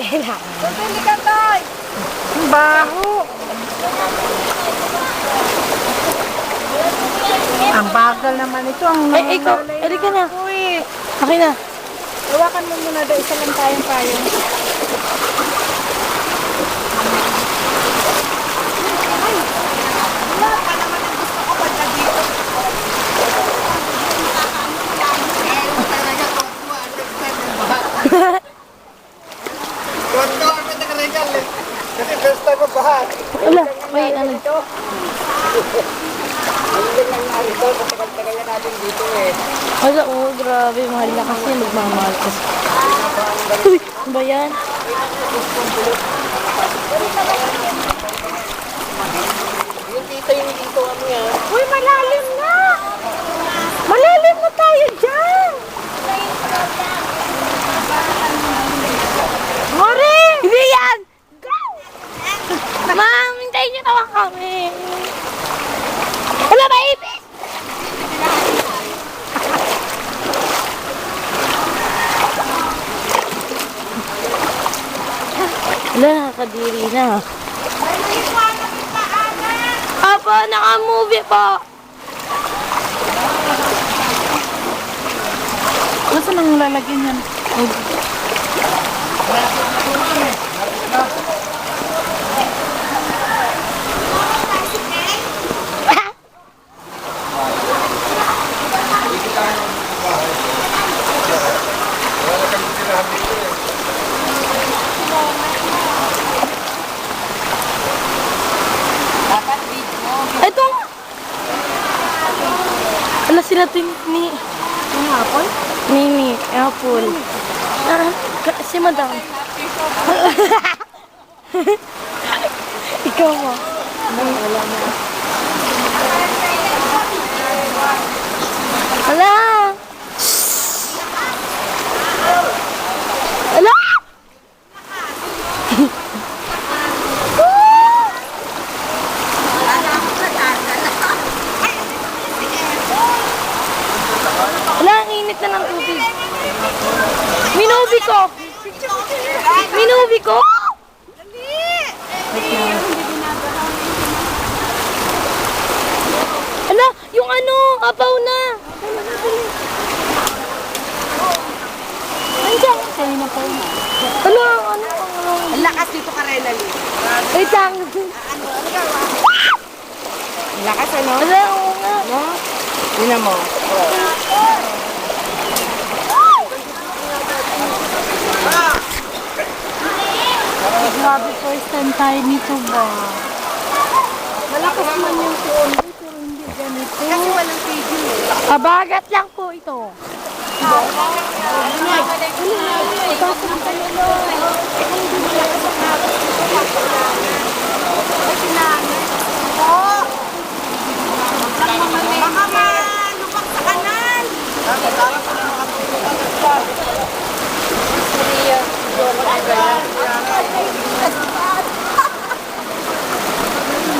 kailangan. Pili ka, Toy! Ang baho. Ang bagal naman ito. Ay, ikaw. Eri ka na. Uy. Akin na. Hawakan mo muna daw. Isa lang tayong payong. Kasi first time magbahan. Wala. May ano. Ang lang nangyari doon, matagal-tagal na natin dito eh. Wala, grabe. Mahal na kasi. Magmamahal kasi. Uy, ano ba yan? Yung tita yung dito ano yan. Uy, malalim na. Malalim na tayo dyan. Mori! Hindi yan! Ma'am, hintayin niyo naman kami. Wala ba ipis? Wala, nakakadiri na. Apo, naka-movie po. Nasaan ang lalagyan yan? Ito. Wala sila ni... Ang hapon? Nini, apple. Si madam. Ikaw mo. Wala na. Hala! Hala! Hala, ang init na ng tubig. Minubi ko! Minubi ko! Hala, yung ano, apaw na. Andiyan. Kanina pa yun. Hala, ano. Ang lakas dito ka rin, Ali. Wait lang. Ang lakas ano? Hala, oo nga. No? Yun mo. Grabe, first time tayo nito ba? Malakas man yung phone, pero hindi ganito. Kasi walang video eh. Kabagat lang po ito. Baka malupak sa kanal.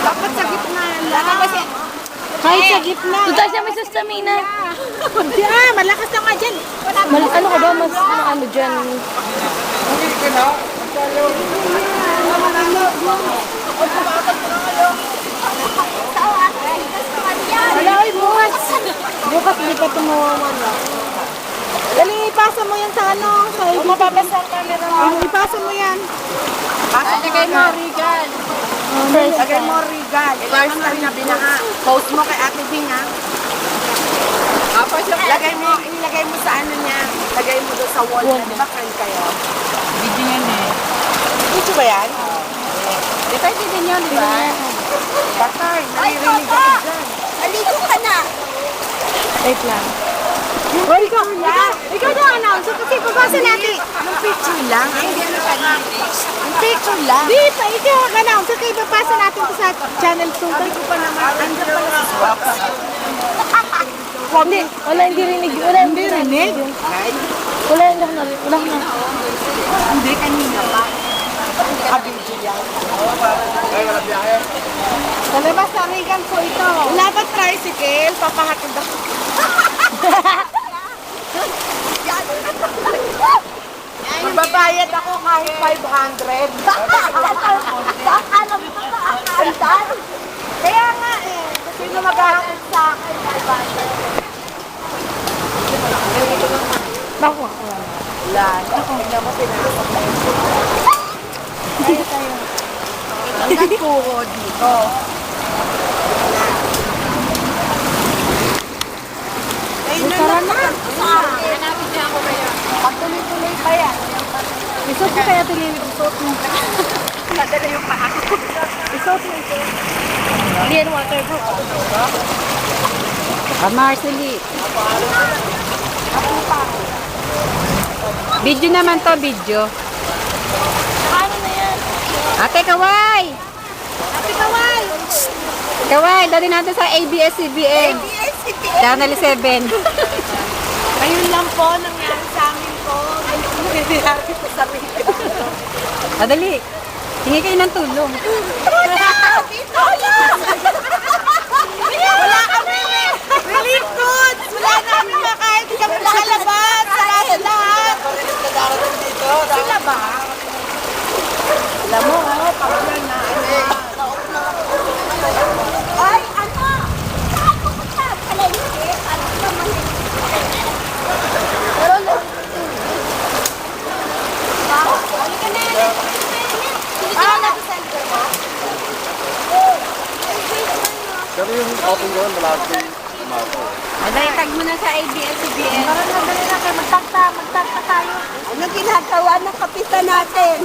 Dapat sa gitna lang. Kahit sa gitna. Tutal siya may sustamina. Malakas na nga dyan. Ano ka ba? Mas ano dyan? Wala, ay bukas. Bukas hindi pa tumawawala. Dali, ipasa mo yan sa ano. Sa mababasa ang camera mo. Ipasa mo yan. Lagay mo, Regal. Lagay mo, Regal. First time na binaha. Post mo kay Ate Bing, ha? Ilagay mo sa ano niya. Lagay mo doon sa wall. Di ba friend kayo? Video yan eh. Gusto ba yan? Di tayo din yan, di ba? Patay, naririnig ako dyan. Aligo ka na. Wait lang. O, ikaw na announce kasi pabasa natin. Yung picture lang. Ay, hindi ano pa yung picture lang. Di pa, ikaw ang announce kasi papasa natin to sa channel 2. Sabi ko pa naman, andyan pala sa swap. Hindi, wala hindi rinig. Wala hindi rinig. Wala hindi ako narinig. Wala na. Hindi, kanina pa. Kabidyo yan. Sa labas sa Regal po ito. Labat tricycle, papahatid ako. Magbabayad ako kahit 500. Kaya nga eh. Sino mag-aakit sa akin? Bako. Wala. Hindi mo pinasok na yun. Ang nagkuho dito. Tara na. Hanapin niya ako ngayon. Pagtuloy-tuloy pa yan. Isot mo kaya tili. Isot mo. Nadala yung paa. Isot mo. Hindi yan waterproof. Marcely. Video naman to, video. Ano na yan? Ate Kaway! Ate Kaway. Kaway, dali natin sa ABS-CBN. Channel 7. Ayun lang po nangyari sa amin po. Ayun nangyari po sa amin. Dali. Hingi kayo ng tulong. Wala kami relief goods. Wala namin makain. Hindi kami nakalabas. Sarado lahat. Sila ba? Alam mo, pag yan na. Ay, ano? Saan pupunta? Palengke? Ano naman? Pero yung open doon, malaki tumapo. Tag mo na sa ABS-CBN. Parang nadali na kayo. Magtakta tayo. Ano ginagawa ng kapitan natin?